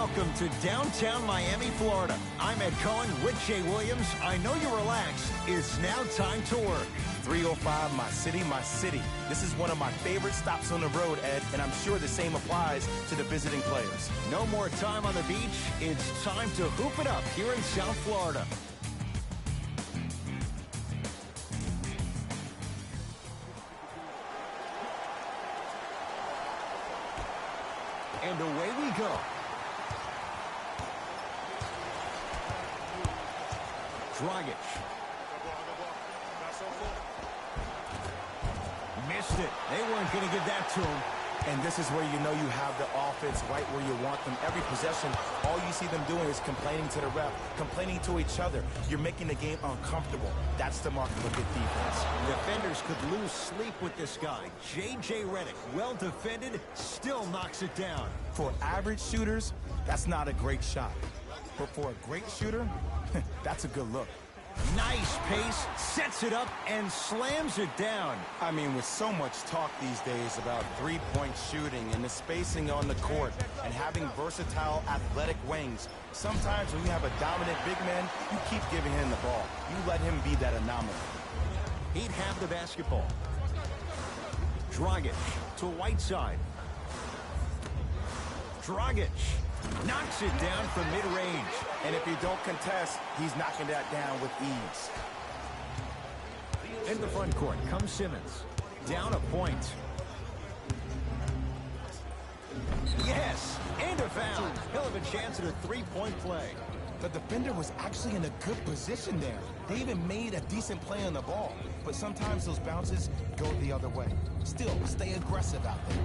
Welcome to downtown Miami, Florida. I'm Ed Cohen with Jay Williams. I know you're relaxed. It's now time to work. 305, my city, my city. This is one of my favorite stops on the road, Ed, and I'm sure the same applies to the visiting players. No more time on the beach. It's time to hoop it up here in South Florida. And away we go. Dragic. Missed it. They weren't going to give that to him. And this is where you know you have the offense right where you want them. Every possession, all you see them doing is complaining to the ref, complaining to each other. You're making the game uncomfortable. That's the mark of a good defense. Defenders could lose sleep with this guy. J.J. Redick, well defended, still knocks it down. For average shooters, that's not a great shot. But for a great shooter, that's a good look. Nice pace, sets it up, and slams it down. I mean, with so much talk these days about three-point shooting and the spacing on the court and having versatile athletic wings, sometimes when you have a dominant big man, you keep giving him the ball. You let him be that anomaly. He'd have the basketball. Dragic to Whiteside. Dragic knocks it down from mid-range. And if you don't contest, he's knocking that down with ease. In the front court comes Simmons. Down a point. Yes, and a foul. He'll have a chance at a three-point play. The defender was actually in a good position there. They even made a decent play on the ball. But sometimes those bounces go the other way. Still, stay aggressive out there.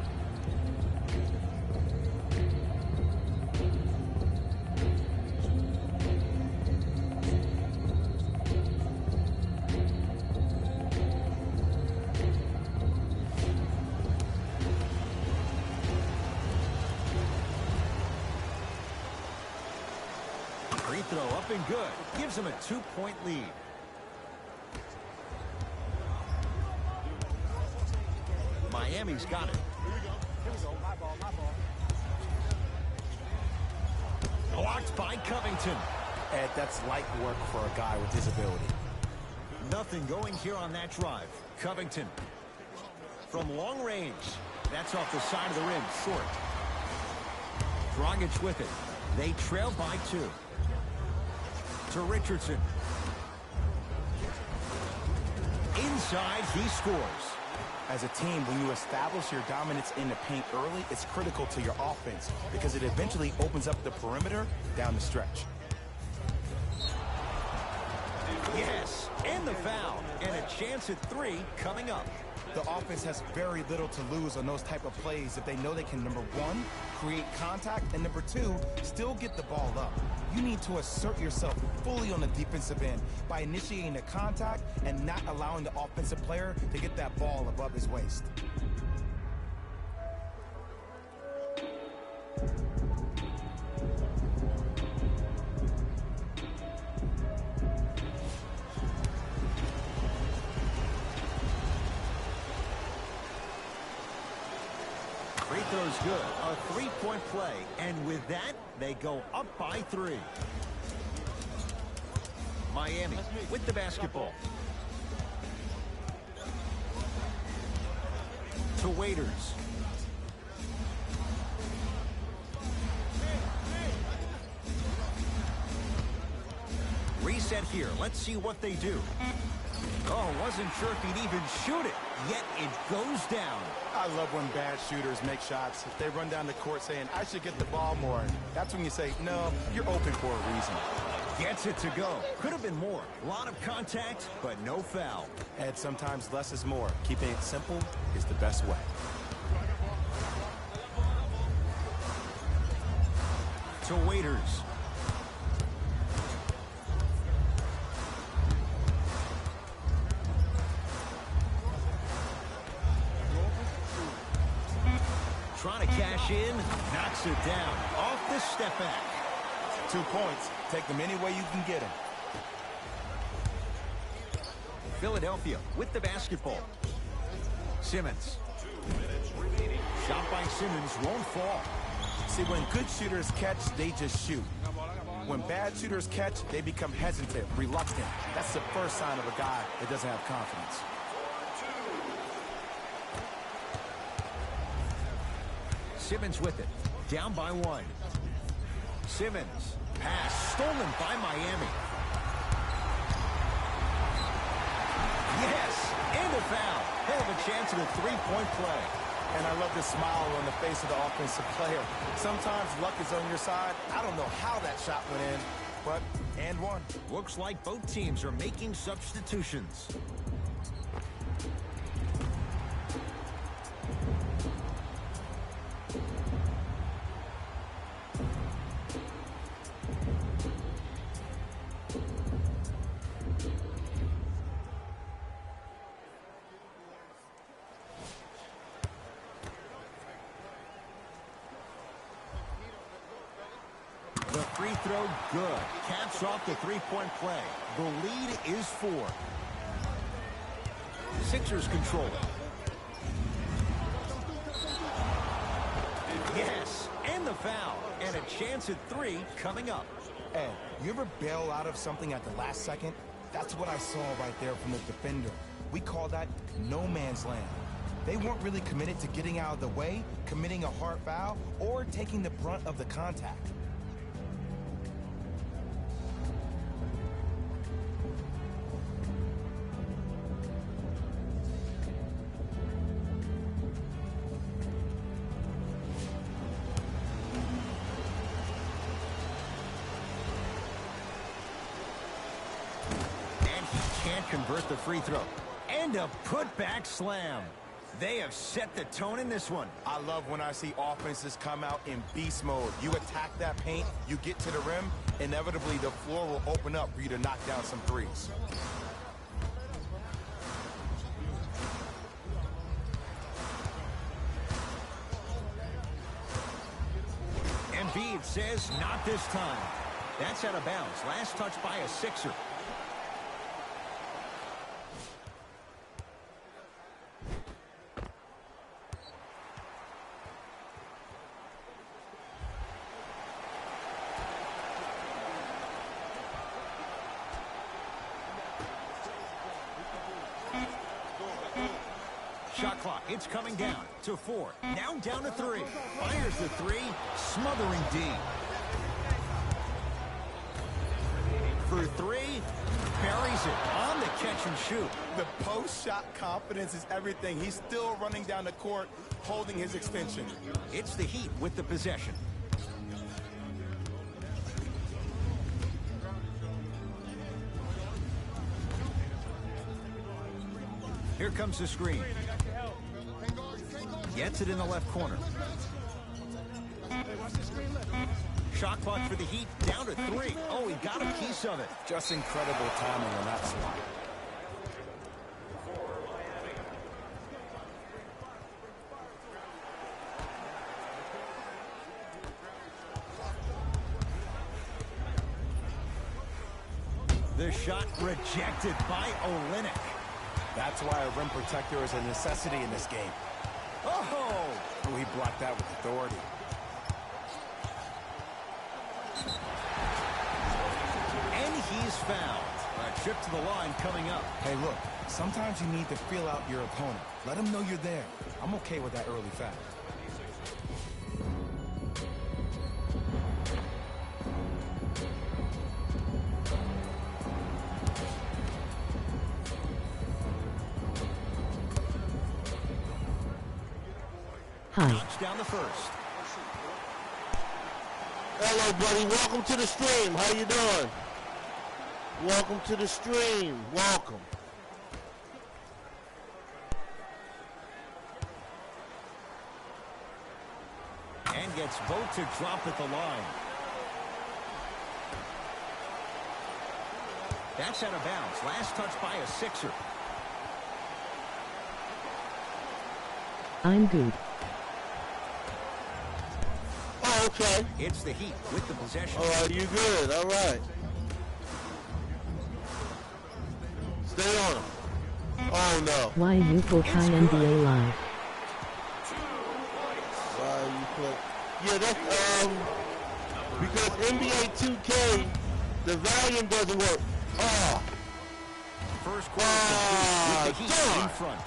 Free throw up and good. Gives him a 2-point lead. Miami's got it. Blocked by Covington. Ed, that's light work for a guy with his ability. Nothing going here on that drive. Covington from long range. That's off the side of the rim, short. Dragic with it. They trail by 2. To Richardson. Inside, he scores. As a team, when you establish your dominance in the paint early, it's critical to your offense because it eventually opens up the perimeter down the stretch. Yes, and the foul, and a chance at 3 coming up. The offense has very little to lose on those type of plays if they know they can, number 1, create contact, and number 2, still get the ball up. You need to assert yourself fully on the defensive end by initiating the contact and not allowing the offensive player to get that ball above his waist. Free throw's good. A 3-point play. And with that, they go up by 3. Miami with the basketball. To Waiters. Reset here. Let's see what they do. Oh, wasn't sure if he'd even shoot it, yet it goes down. I love when bad shooters make shots. If they run down the court saying, I should get the ball more, that's when you say, no, you're open for a reason. Gets it to go. Could have been more. A lot of contact, but no foul. And sometimes less is more. Keeping it simple is the best way. To Waiters. Trying to cash in, knocks it down. Off the step back. 2 points. Take them any way you can get them. Philadelphia with the basketball. Simmons. Shot by Simmons won't fall. See, when good shooters catch, they just shoot. When bad shooters catch, they become hesitant, reluctant. That's the first sign of a guy that doesn't have confidence. Simmons with it. Down by 1. Simmons. Pass stolen by Miami. Yes! And a foul. Hell of a chance at a three-point play. And I love the smile on the face of the offensive player. Sometimes luck is on your side. I don't know how that shot went in, but and one. Looks like both teams are making substitutions. The free throw, good. Caps off the three-point play. The lead is 4. Sixers control it. Yes, and the foul. And a chance at 3 coming up. Ed, you ever bail out of something at the last second? That's what I saw right there from the defender. We call that no man's land. They weren't really committed to getting out of the way, committing a hard foul, or taking the brunt of the contact. Can't convert the free throw. And a putback slam. They have set the tone in this one. I love when I see offenses come out in beast mode. You attack that paint, you get to the rim, inevitably the floor will open up for you to knock down some threes. Embiid says not this time. That's out of bounds. Last touch by a Sixer. Shot clock, it's coming down to 4. Now down to 3. Fires the 3, smothering D. For 3, buries it on the catch and shoot. The post-shot confidence is everything. He's still running down the court, holding his extension. It's the Heat with the possession. Here comes the screen. Gets it in the left corner. Shot clock for the Heat, down to 3. Oh, he got a piece of it. Just incredible timing on that swat. The shot rejected by Olynyk. That's why a rim protector is a necessity in this game. Oh! Oh, he blocked that with authority. And he's fouled. A trip to the line coming up. Hey, look, sometimes you need to feel out your opponent. Let him know you're there. I'm okay with that early foul. Hi. Knocks down the first. Hello, buddy. Welcome to the stream. How you doing? Welcome to the stream. Welcome. And gets both to drop at the line. That's out of bounds. Last touch by a Sixer. I'm good. Oh, okay. It's the Heat with the possession. All right, you good. All right. Stay on him. Oh, no. Why you for Kai NBA Live? Why you play? Yeah, that's because NBA 2K, the volume doesn't work. Oh. First quarter complete with the Heat in front.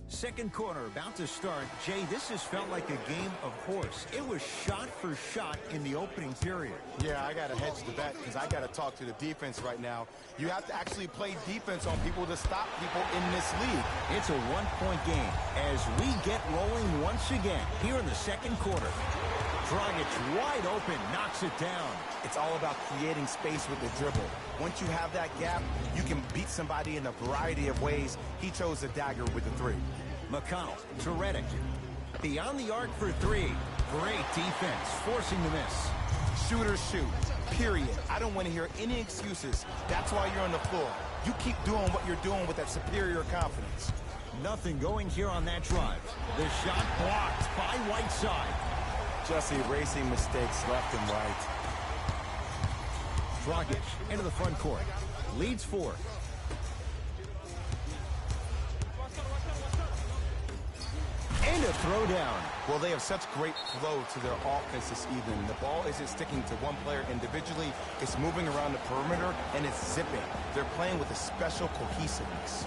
Second quarter about to start. Jay, this has felt like a game of horse. It was shot for shot in the opening period. Yeah, I got to hedge the bet because I got to talk to the defense right now. You have to actually play defense on people to stop people in this league. It's a one-point game as we get rolling once again here in the second quarter. Dragic wide open, knocks it down. It's all about creating space with the dribble. Once you have that gap, you can beat somebody in a variety of ways. He chose the dagger with the three. McConnell to Redick. Beyond the arc for three. Great defense, forcing the miss. Shooters shoot, period. I don't want to hear any excuses. That's why you're on the floor. You keep doing what you're doing with that superior confidence. Nothing going here on that drive. The shot blocked by Whiteside. Just erasing mistakes left and right. Dragic into the front court. Leads 4. And a throwdown. Well, they have such great flow to their offense this evening. The ball isn't sticking to one player individually. It's moving around the perimeter, and it's zipping. They're playing with a special cohesiveness.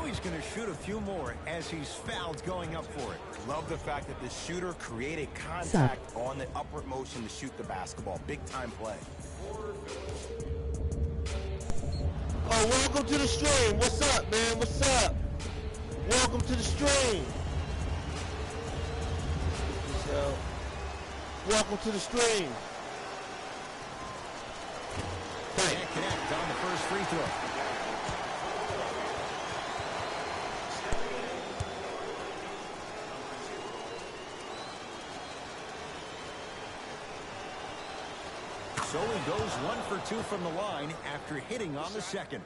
He's going to shoot a few more as he's fouled going up for it. Love the fact that the shooter created contact on the upward motion to shoot the basketball. Big time play. Oh, welcome to the stream. What's up, man? What's up? Welcome to the stream. So, welcome to the stream. Can't connect on the first free throw. So he goes 1 for 2 from the line after hitting on the second.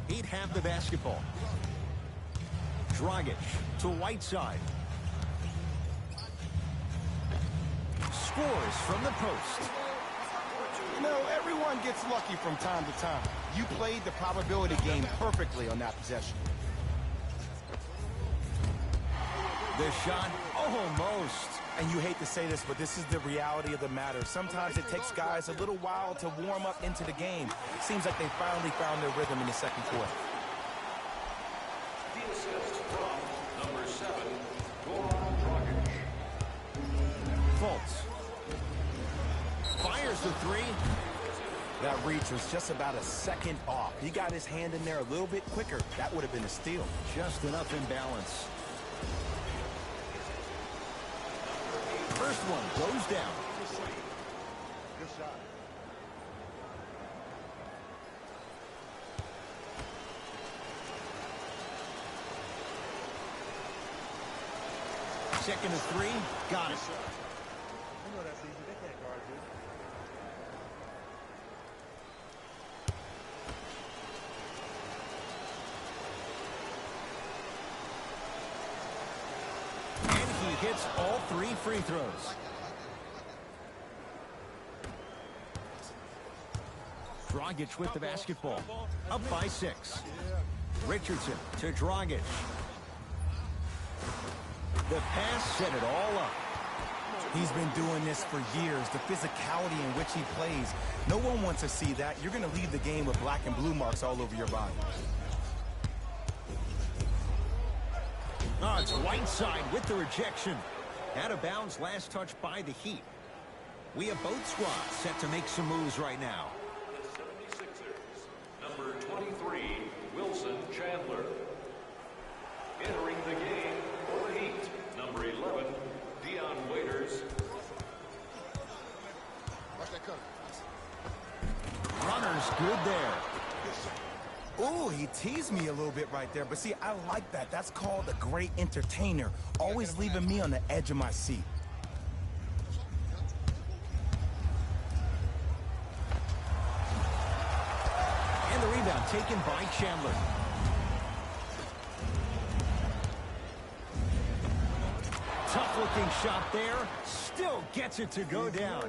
He'd have the basketball. Dragic to Whiteside. Scores from the post. You know, everyone gets lucky from time to time. You played the probability game perfectly on that possession. The shot, almost. And you hate to say this, but this is the reality of the matter. Sometimes it takes guys a little while to warm up into the game. Seems like they finally found their rhythm in the second quarter. The assist from number 7, Goran Dragic. Fultz fires the three. That reach was just about a second off. He got his hand in there a little bit quicker. That would have been a steal. Just enough imbalance. First one goes down. Good shot. Second of 3, got it. I know that's easy. They can't guard you. hits all 3 free throws. Dragic with the basketball. Up by 6. Richardson to Dragic. The pass set it all up. He's been doing this for years. The physicality in which he plays. No one wants to see that. You're going to leave the game with black and blue marks all over your body. Oh, it's Whiteside with the rejection. Out of bounds, last touch by the Heat. We have both squads set to make some moves right now. The 76ers, number 23, Wilson Chandler. Entering the game for the Heat, number 11, Dion Waiters. Runner's good there. Ooh, he teased me a little bit right there. But see, I like that. That's called a great entertainer. Always leaving me on the edge of my seat. And the rebound taken by Chandler. Tough-looking shot there. Still gets it to go down.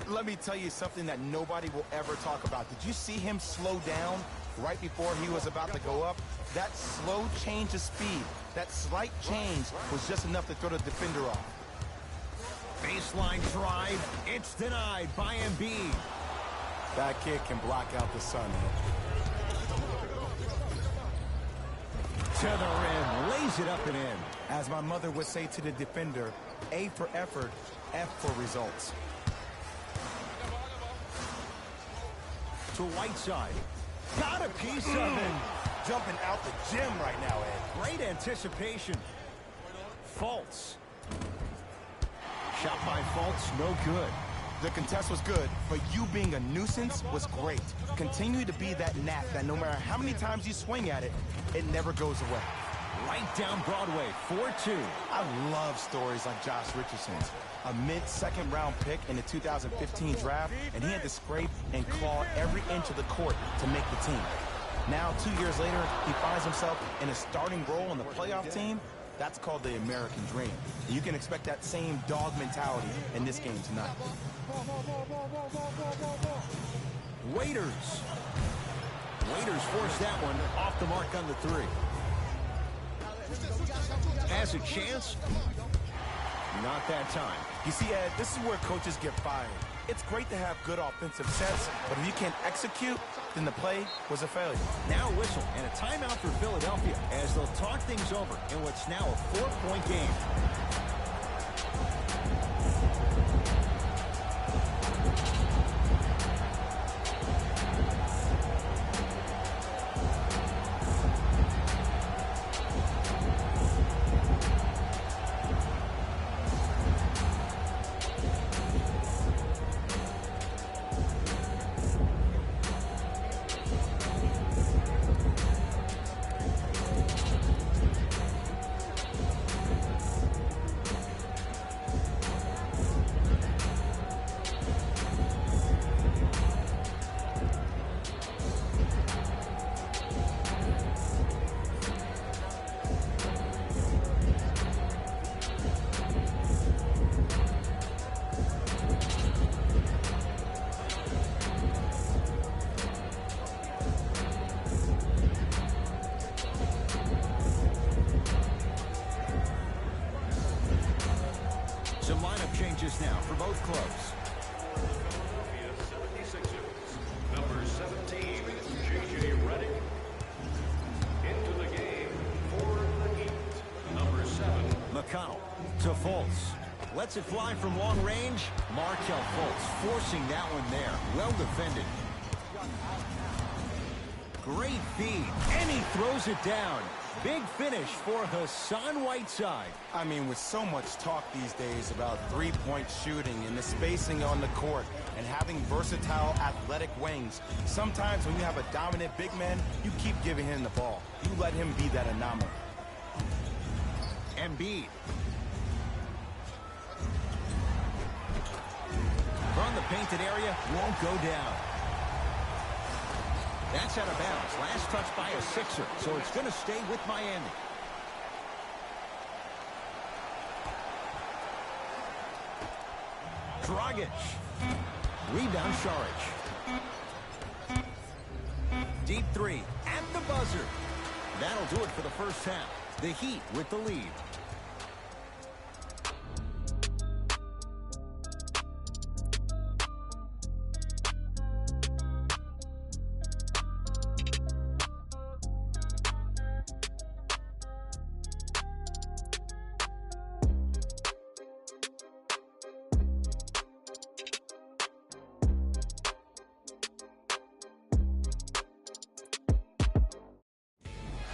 Let me tell you something that nobody will ever talk about. Did you see him slow down right before he was about to go up? That slow change of speed, that slight change was just enough to throw the defender off. Baseline drive. It's denied by Embiid. That kid can block out the sun, man. To the rim. Lays it up and in. As my mother would say to the defender, A for effort, F for results. To Whiteside. Got a piece of him. Jumping out the gym right now, Ed. Great anticipation. Fultz. Shot by Fultz, no good. The contest was good, but you being a nuisance was great. Continue to be that gnat that no matter how many times you swing at it, it never goes away. Right down Broadway, 4-2. I love stories like Josh Richardson's. A mid-second round pick in the 2015 draft, and he had to scrape and claw every inch of the court to make the team. Now, 2 years later, he finds himself in a starting role on the playoff team. That's called the American dream. You can expect that same dog mentality in this game tonight. Waiters. Waiters forced that one off the mark on the 3. Has a chance. Not that time. You see, Ed, this is where coaches get fired. It's great to have good offensive sets, but if you can't execute, then the play was a failure. Now a whistle and a timeout for Philadelphia as they'll talk things over in what's now a 4-point game. Some lineup changes now for both clubs. Philadelphia 76ers, number 17, J.J. Redick. Into the game for the Heat, number 7. McConnell to Fultz. Lets it fly from long range. Markelle Fultz forcing that one there. Well defended. Great feed. And he throws it down. Big finish for Hassan Whiteside. I mean, with so much talk these days about three-point shooting and the spacing on the court and having versatile athletic wings, sometimes when you have a dominant big man, you keep giving him the ball. You let him be that anomaly. Embiid. From the painted area, won't go down. That's out of bounds. Last touch by a Sixer, so it's going to stay with Miami. Dragic. Rebound, Šarić. Deep three at the buzzer. That'll do it for the first half. The Heat with the lead.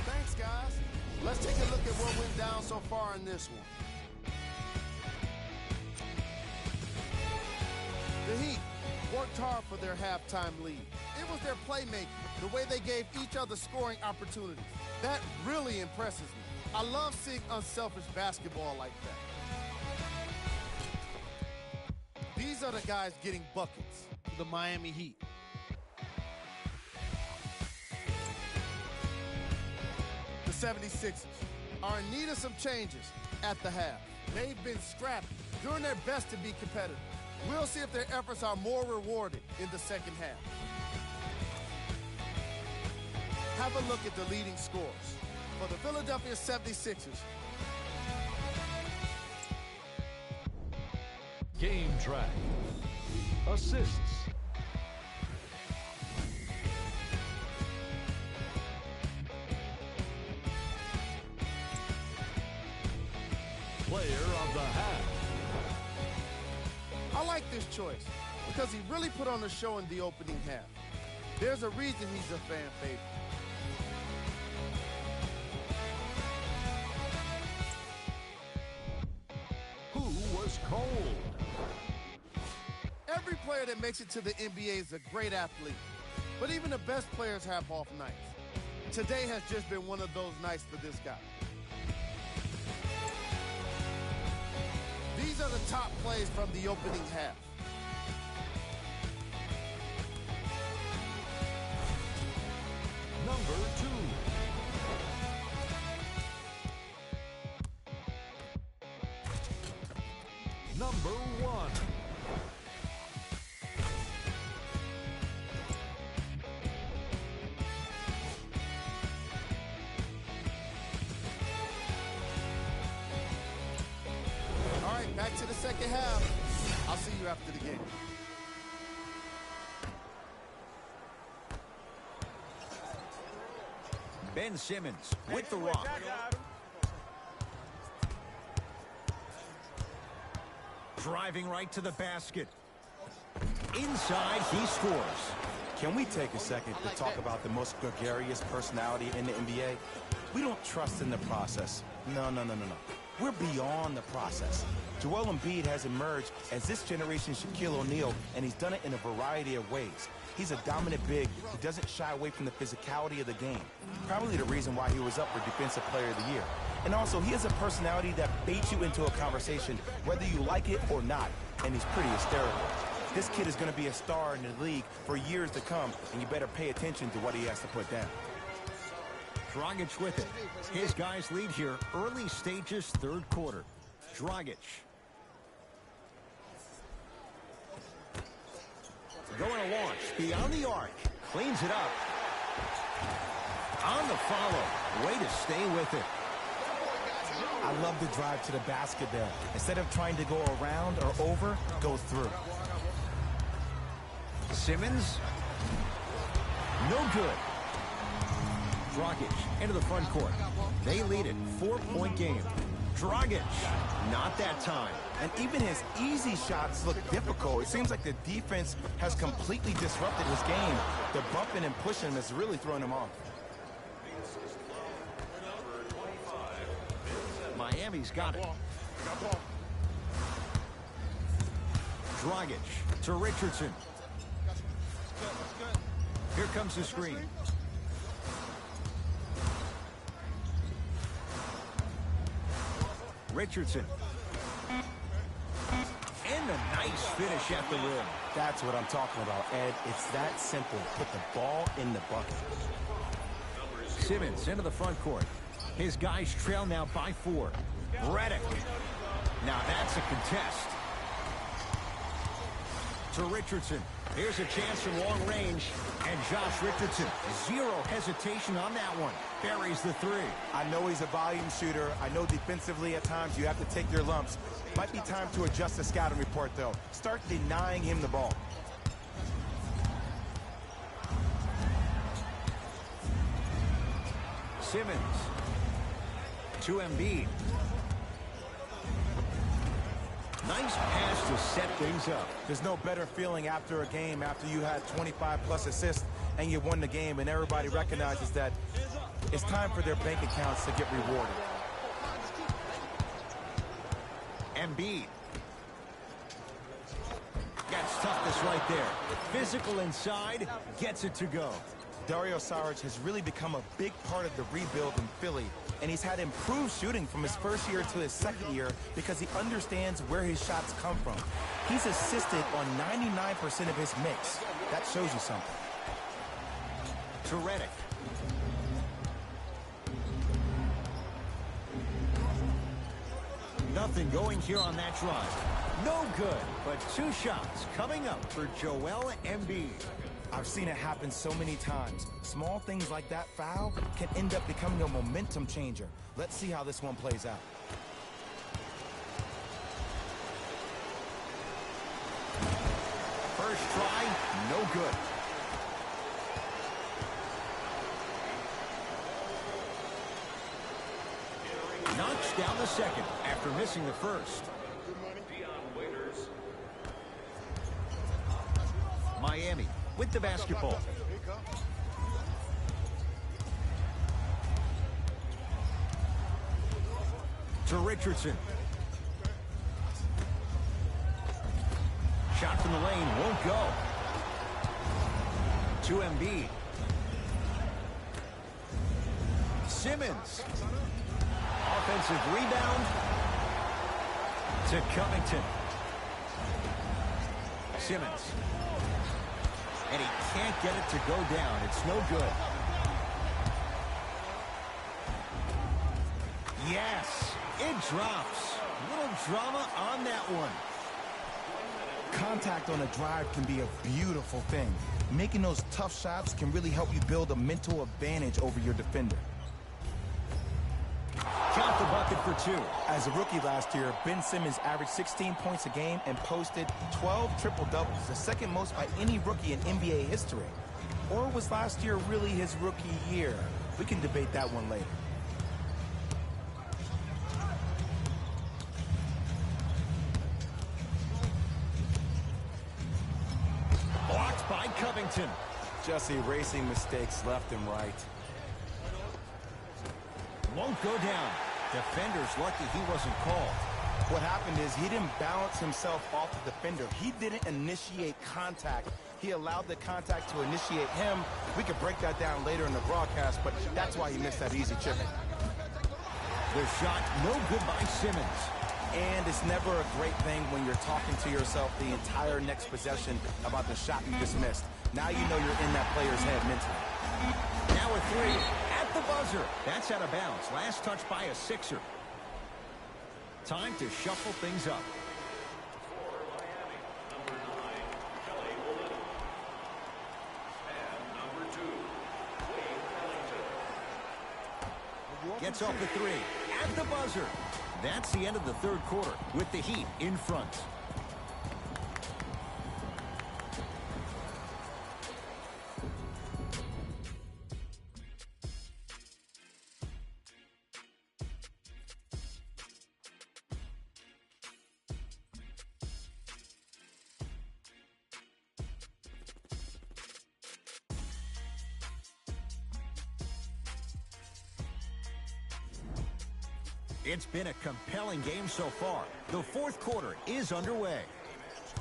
Thanks, guys. Let's take a look at what went down so far in this one. The Heat worked hard for their halftime lead. It was their playmaking, the way they gave each other scoring opportunities. That really impresses me. I love seeing unselfish basketball like that. These are the guys getting buckets. The Miami Heat. The 76ers are in need of some changes at the half. They've been scrappy, doing their best to be competitive. We'll see if their efforts are more rewarded in the second half. Have a look at the leading scores. For the Philadelphia 76ers, Game track. Assists. Player of the half. I like this choice because he really put on a show in the opening half. There's a reason he's a fan favorite. Who was cold? Every player that makes it to the NBA is a great athlete, but even the best players have off nights. Today has just been one of those nights for this guy. These are the top plays from the opening half. Number 2. Number 1. All right, back to the second half. I'll see you after the game. Ben Simmons with the rock. Driving right to the basket. Inside, he scores. Can we take a second to talk about the most gregarious personality in the NBA? We don't trust in the process. No. We're beyond the process. Joel Embiid has emerged as this generation's Shaquille O'Neal, and he's done it in a variety of ways. He's a dominant big who doesn't shy away from the physicality of the game. Probably the reason why he was up for Defensive Player of the Year. And also, he has a personality that baits you into a conversation, whether you like it or not, and he's pretty hysterical. This kid is going to be a star in the league for years to come, and you better pay attention to what he has to put down. Dragic with it. His guys lead here, early stages, third quarter. Dragic. Going to launch beyond the arc. Cleans it up. On the follow. Way to stay with it. I love the drive to the basket there. Instead of trying to go around or over, go through. Simmons. No good. Dragic into the front court. They lead it. 4-point game. Dragic. Not that time. And even his easy shots look difficult. It seems like the defense has completely disrupted his game. The bumping and pushing has really thrown him off. Miami's got it. Dragic to Richardson. Here comes the screen. Richardson. And a nice finish at the rim. That's what I'm talking about, Ed. It's that simple. Put the ball in the bucket. Simmons into the front court. His guys trail now by 4. Redick. Now that's a contest. To Richardson. Here's a chance from long range. And Josh Richardson, zero hesitation on that one. Buries the three. I know he's a volume shooter. I know defensively at times you have to take your lumps. Might be time to adjust the scouting report, though. Start denying him the ball. Simmons. To Embiid. Nice pass to set things up. There's no better feeling after a game after you had 25-plus assists and you won the game and everybody recognizes that it's time for their bank accounts to get rewarded. Embiid. Gets toughness right there. Physical inside, gets it to go. Dario Saric has really become a big part of the rebuild in Philly, and he's had improved shooting from his first year to his second year because he understands where his shots come from. He's assisted on 99% of his mix. That shows you something. To Redick. Nothing going here on that drive. No good, but two shots coming up for Joel Embiid. I've seen it happen so many times. Small things like that foul can end up becoming a momentum changer. Let's see how this one plays out. First try, no good. Knocks down the second after missing the first. Miami with the basketball. To Richardson. Shot from the lane won't go. To Embiid. Simmons. Offensive rebound. To Covington. Simmons. And he can't get it to go down. It's no good. Yes, it drops. Little drama on that one. Contact on a drive can be a beautiful thing. Making those tough shots can really help you build a mental advantage over your defender. Count the bucket for two. As a rookie last year, Ben Simmons averaged 16 points a game and posted 12 triple-doubles, the second most by any rookie in NBA history. Or was last year really his rookie year? We can debate that one later. Blocked by Covington. Just erasing mistakes left and right. Won't go down. Defender's lucky he wasn't called. What happened is he didn't balance himself off the defender. He didn't initiate contact. He allowed the contact to initiate him. We could break that down later in the broadcast, but that's why he missed that easy chip. The shot no good by Simmons. And it's never a great thing when you're talking to yourself the entire next possession about the shot you just missed. Now you know you're in that player's head mentally. Now a three at the buzzer. That's out of bounds. Last touch by a Sixer. Time to shuffle things up. Gets off the three at the buzzer. That's the end of the third quarter with the Heat in front. It's been a compelling game so far. The fourth quarter is underway.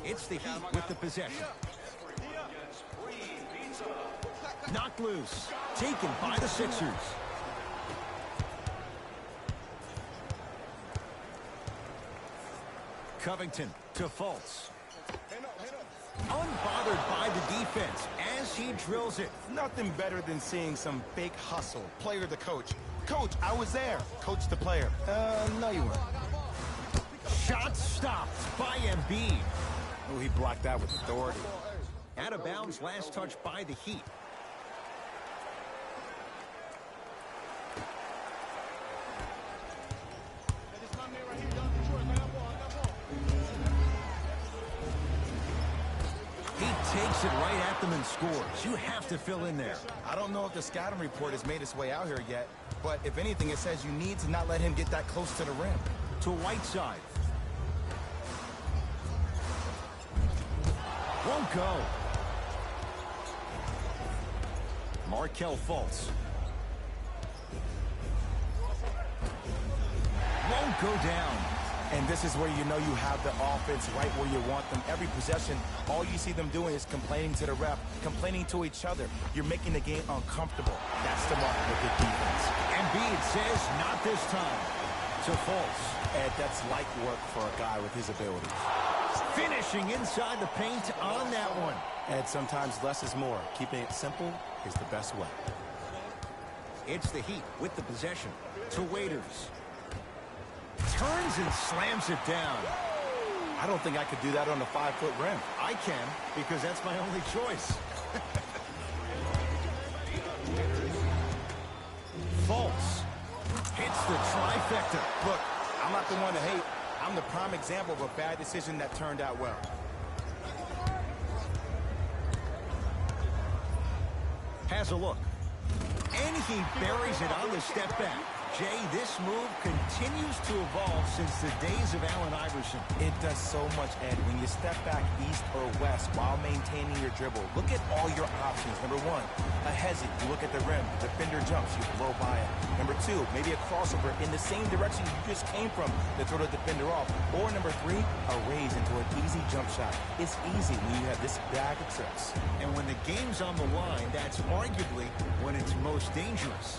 It's the Heat with the possession. Knocked loose. Taken by the Sixers. Covington to Fultz. Unbothered by the defense as he drills it. Nothing better than seeing some fake hustle. Player to coach. Coach, I was there. Coach the player. No, you weren't. Shot stopped by Embiid. Oh, he blocked that with authority. Out of bounds, last touch by the Heat. He takes it right at them and scores. You have to fill in there. I don't know if the scouting report has made its way out here yet, but if anything, it says you need to not let him get that close to the rim. To Whiteside. Won't go. Markelle Fultz. Won't go down. And this is where you know you have the offense right where you want them. Every possession, all you see them doing is complaining to the ref, complaining to each other. You're making the game uncomfortable. That's the mark of a good defense. Embiid says not this time. To Fultz. Ed, that's light work for a guy with his abilities. Finishing inside the paint on that one. Ed, sometimes less is more. Keeping it simple is the best way. It's the Heat with the possession. To Waiters. Turns and slams it down. I don't think I could do that on a 5-foot rim. I can, because that's my only choice. Fultz hits the trifecta. Look, I'm not the one to hate. I'm the prime example of a bad decision that turned out well. Has a look. And he buries it on the step back. Jay, this move continues to evolve since the days of Allen Iverson. It does so much, Ed. When you step back east or west while maintaining your dribble, look at all your options. Number one, a hezzy. You look at the rim. Defender jumps. You blow by it. Number two, maybe a crossover in the same direction you just came from to throw the defender off. Or number three, a raise into an easy jump shot. It's easy when you have this bag of tricks. And when the game's on the line, that's arguably when it's most dangerous.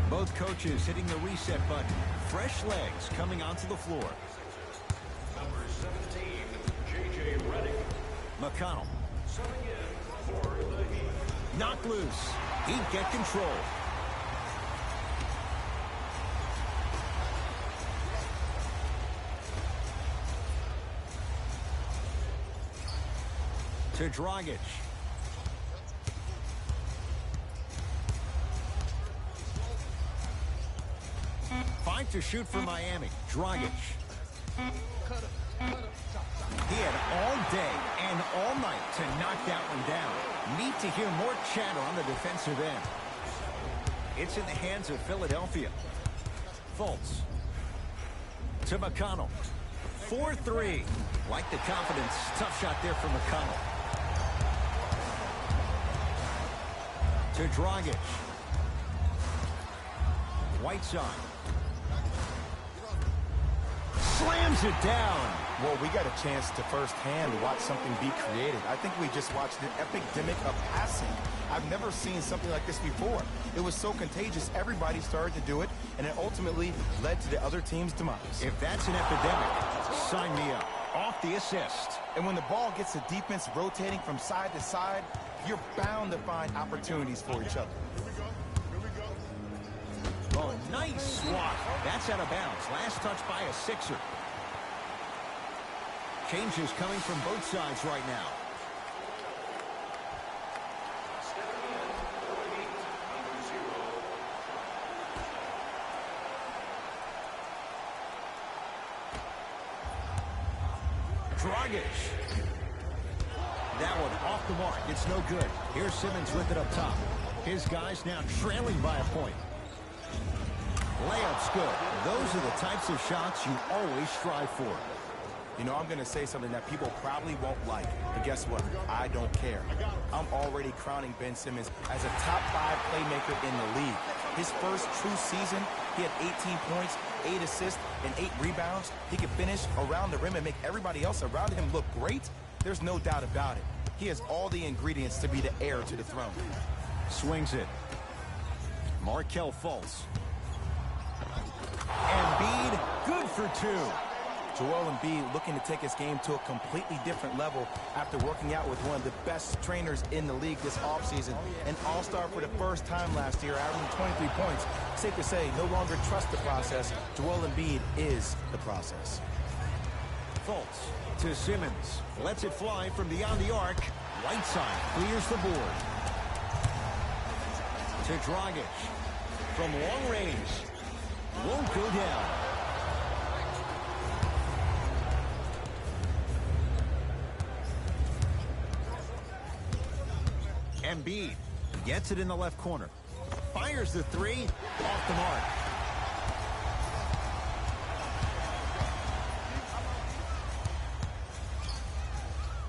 Both coaches hitting the reset button. Fresh legs coming onto the floor. Number 17, J.J. Redick. McConnell. Subbing in for the Heat. Knocked loose. Heat get control. To Dragic. Fight to shoot for Miami. Dragic. He had all day and all night to knock that one down. Need to hear more chatter on the defensive end. It's in the hands of Philadelphia. Fultz. To McConnell. 4-3. Like the confidence. Tough shot there for McConnell. To Dragic. Whiteside. Slams it down. Well, we got a chance to firsthand watch something be created. I think we just watched an epidemic of passing. I've never seen something like this before. It was so contagious, everybody started to do it, and it ultimately led to the other team's demise. If that's an epidemic, sign me up. Off the assist. And when the ball gets the defense rotating from side to side, you're bound to find opportunities for each other. Oh, nice swat. That's out of bounds. Last touch by a Sixer. Changes coming from both sides right now. Stepping in for the Heat, number 0. Dragic. That one off the mark. It's no good. Here's Simmons with it up top. His guys now trailing by a point. Layup's good. Those are the types of shots you always strive for. You know, I'm going to say something that people probably won't like, but guess what? I don't care. I'm already crowning Ben Simmons as a top 5 playmaker in the league. His first true season, he had 18 points, 8 assists, and 8 rebounds. He could finish around the rim and make everybody else around him look great. There's no doubt about it. He has all the ingredients to be the heir to the throne. Swings it. Markelle Fultz. Embiid, good for 2. Joel Embiid looking to take his game to a completely different level after working out with one of the best trainers in the league this offseason. An all-star for the first time last year, averaging 23 points. Safe to say, no longer trust the process. Joel Embiid is the process. Fultz to Simmons. Lets it fly from beyond the arc. Whiteside clears the board. To Dragic. From long range. Won't go down. Embiid gets it in the left corner. Fires the 3. Off the mark.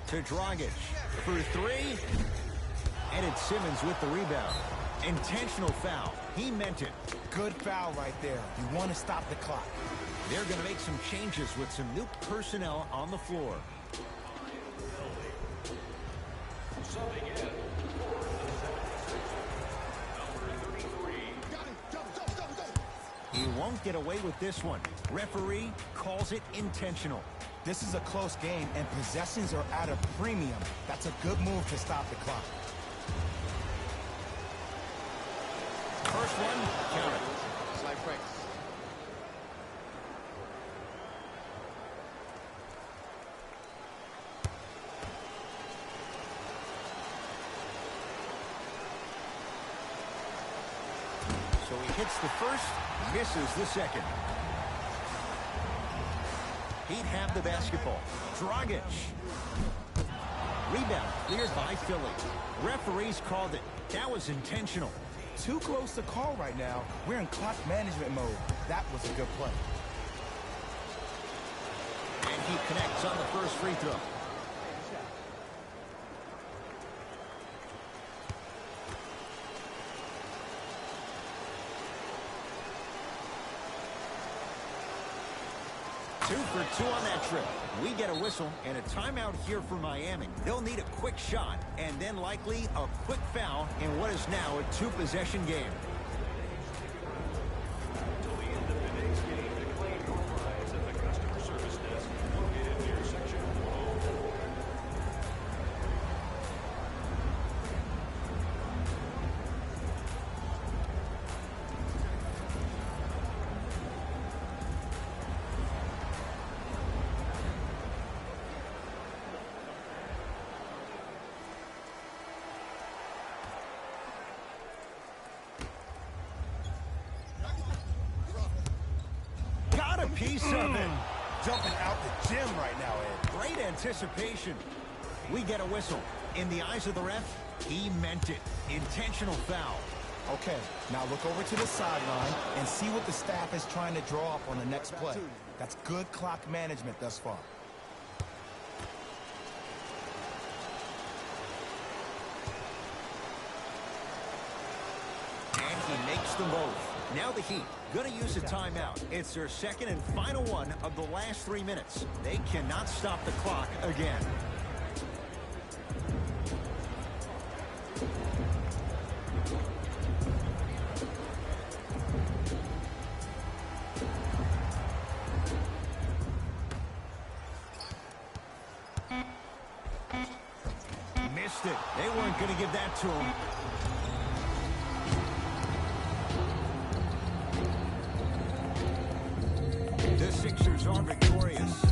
To Dragic for 3. And it's Simmons with the rebound. Intentional foul. He meant it. Good foul right there. You want to stop the clock. They're going to make some changes with some new personnel on the floor. Subbing in number 33. He won't get away with this one. Referee calls it intentional. This is a close game, and possessions are at a premium. That's a good move to stop the clock. First one, count it. Slight break. So he hits the first, misses the second. He'd have the basketball. Dragic. Rebound cleared by Philly. Referees called it. That was intentional. Too close to call right now. We're in clock management mode. That was a good play. And he connects on the first free throw. Two for 2 on that trip. We get a whistle and a timeout here for Miami. They'll need a quick shot and then likely a quick foul in what is now a 2-possession game. Till the end of today's game to claim your prize at the customer service desk located near section 104. Got a piece of it. Jumping out the gym right now, Ed. Great anticipation. We get a whistle. In the eyes of the ref, he meant it. Intentional foul. Okay, now look over to the sideline and see what the staff is trying to draw up on the next play. That's good clock management thus far. And he makes them both. Now the Heat going to use a timeout. It's their second and final one of the last 3 minutes. They cannot stop the clock again. Missed it. They weren't going to give that to him. The Sixers are victorious.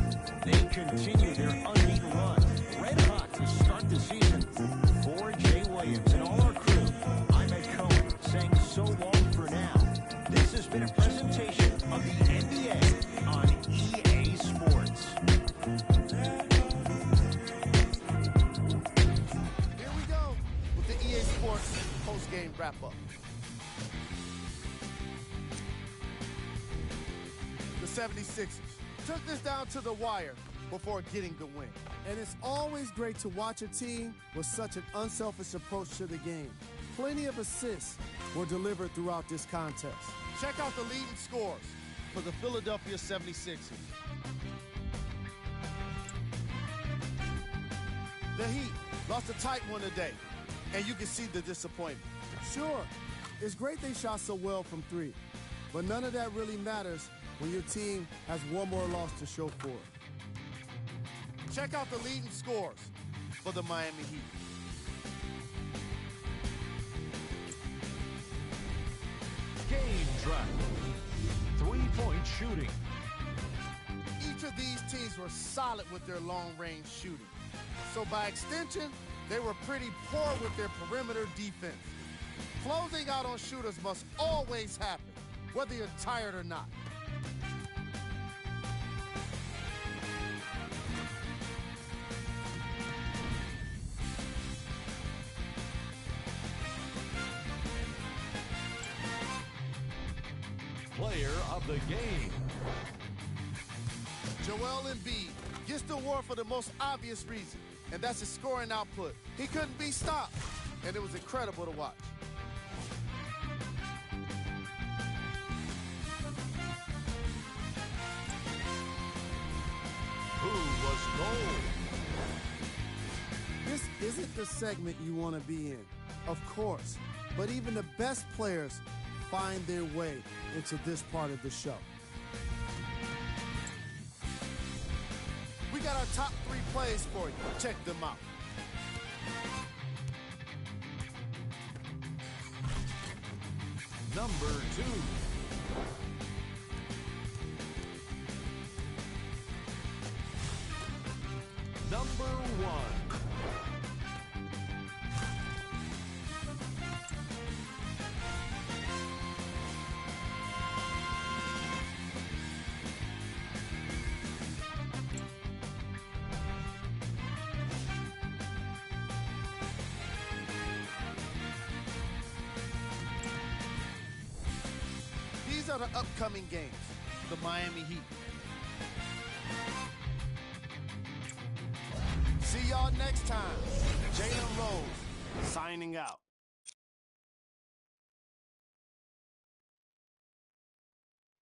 They continue their unbeaten run. Red hot to start the season. For Jay Williams and all our crew, I'm Ed Cohen saying so long for now. This has been a presentation of the NBA on EA Sports. Here we go with the EA Sports post-game wrap-up. The 76ers took this down to the wire, before getting the win. And it's always great to watch a team with such an unselfish approach to the game. Plenty of assists were delivered throughout this contest. Check out the leading scores for the Philadelphia 76ers. The Heat lost a tight one today, and you can see the disappointment. Sure, it's great they shot so well from three, but none of that really matters when your team has one more loss to show for it. Check out the leading scores for the Miami Heat. Game track. 3-point shooting. Each of these teams were solid with their long-range shooting. So by extension, they were pretty poor with their perimeter defense. Closing out on shooters must always happen, whether you're tired or not. Player of the game. Joel Embiid gets the award for the most obvious reason, and that's his scoring output. He couldn't be stopped, and it was incredible to watch. Who was gold? This isn't the segment you want to be in, of course, but even the best players find their way into this part of the show. We got our top 3 plays for you. Check them out. Number 2. Number 1. These are the upcoming games. The Miami Heat. See y'all next time. Jalen Rose signing out.